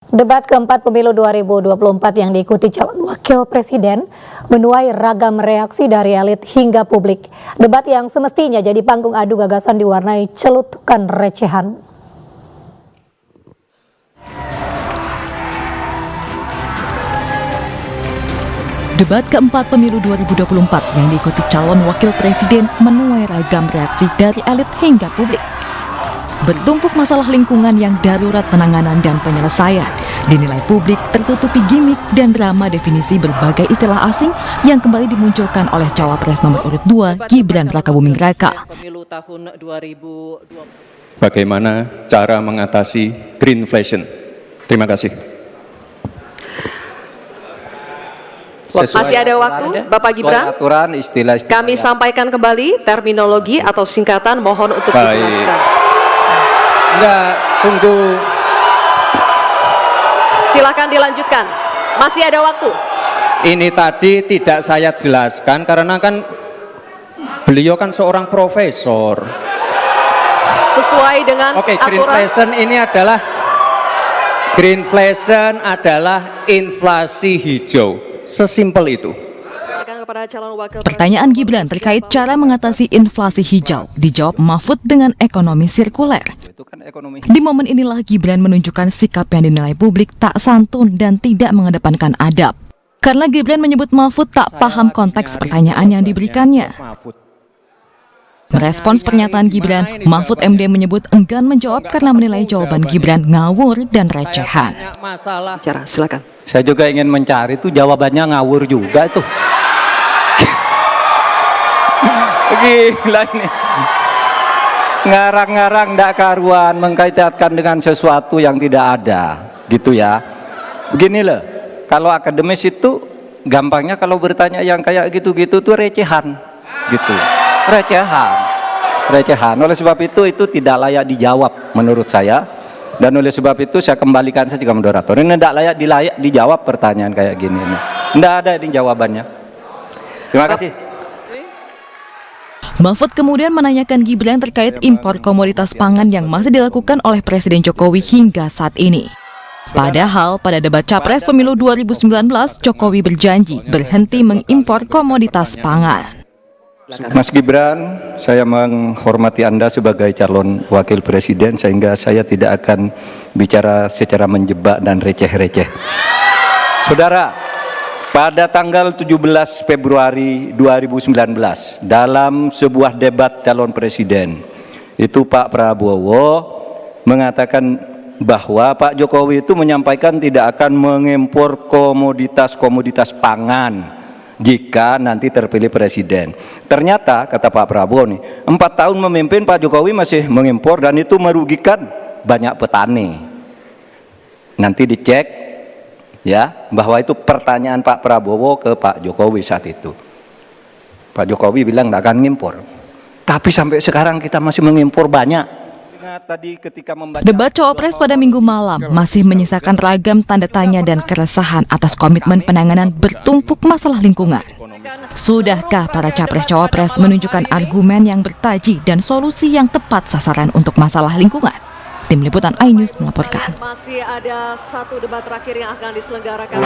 Debat keempat pemilu 2024 yang diikuti calon wakil presiden menuai ragam reaksi dari elit hingga publik. Debat yang semestinya jadi panggung adu gagasan diwarnai celutukan recehan. Debat keempat pemilu 2024 yang diikuti calon wakil presiden menuai ragam reaksi dari elit hingga publik. Bertumpuk masalah lingkungan yang darurat penanganan dan penyelesaian, dinilai publik tertutupi gimmick dan drama definisi berbagai istilah asing yang kembali dimunculkan oleh cawapres nomor urut 2 Gibran Rakabuming Raka. Bagaimana cara mengatasi greenflation? Terima kasih. Masih ada waktu, Bapak Gibran. Aturan, istilah-istilah Kami sampaikan kembali terminologi atau singkatan, mohon untuk Baik. dijelaskan. Enggak, tunggu. Silakan dilanjutkan. Masih ada waktu. Ini tadi tidak saya jelaskan karena kan beliau kan seorang profesor. Sesuai dengan Oke, aturan. greenflation adalah inflasi hijau. Sesimpel itu. Kepada calon wakil Pertanyaan Gibran terkait cara mengatasi inflasi hijau dijawab Mahfud dengan ekonomi sirkuler. Itu kan ekonomi. Di momen inilah Gibran menunjukkan sikap yang dinilai publik tak santun dan tidak mengedepankan adab. Karena Gibran menyebut Mahfud tak paham konteks pertanyaan yang diberikannya. Merespons pernyataan Gibran, Mahfud MD menyebut enggan menjawab karena menilai jawaban Gibran ngawur dan recehan. Masalah. bicara, silakan. Saya juga ingin mencari itu jawabannya ngawur juga itu. Gila ini. Ngarang-ngarang ndak karuan mengkaitkan dengan sesuatu yang tidak ada, gitu ya. Begini loh, kalau akademis itu gampangnya kalau bertanya yang kayak gitu-gitu tuh recehan, gitu. Recehan. Oleh sebab itu tidak layak dijawab menurut saya. Dan oleh sebab itu saya kembalikan saja ke moderator. Ini tidak layak dijawab pertanyaan kayak gini. Tidak ada ini jawabannya. Terima kasih. Mahfud kemudian menanyakan Gibran terkait impor komoditas pangan yang masih dilakukan oleh Presiden Jokowi hingga saat ini. Padahal pada debat Capres Pemilu 2019, Jokowi berjanji berhenti mengimpor komoditas pangan. Mas Gibran, saya menghormati Anda sebagai calon wakil presiden sehingga saya tidak akan bicara secara menjebak dan receh-receh. Saudara, pada tanggal 17 Februari 2019 dalam sebuah debat calon presiden, itu Pak Prabowo mengatakan bahwa Pak Jokowi itu menyampaikan tidak akan mengimpor komoditas-komoditas pangan jika nanti terpilih presiden. Ternyata kata Pak Prabowo nih, 4 tahun memimpin Pak Jokowi masih mengimpor dan itu merugikan banyak petani. Nanti dicek ya bahwa itu pertanyaan Pak Prabowo ke Pak Jokowi saat itu. Pak Jokowi bilang tidak akan ngimpor. Tapi sampai sekarang kita masih mengimpor banyak. Debat cawapres pada Minggu malam masih menyisakan ragam tanda tanya dan keresahan atas komitmen penanganan bertumpuk masalah lingkungan. Sudahkah para capres-cawapres menunjukkan argumen yang bertaji dan solusi yang tepat sasaran untuk masalah lingkungan? Tim Liputan iNews melaporkan. Masih ada satu debat terakhir yang akan diselenggarakan.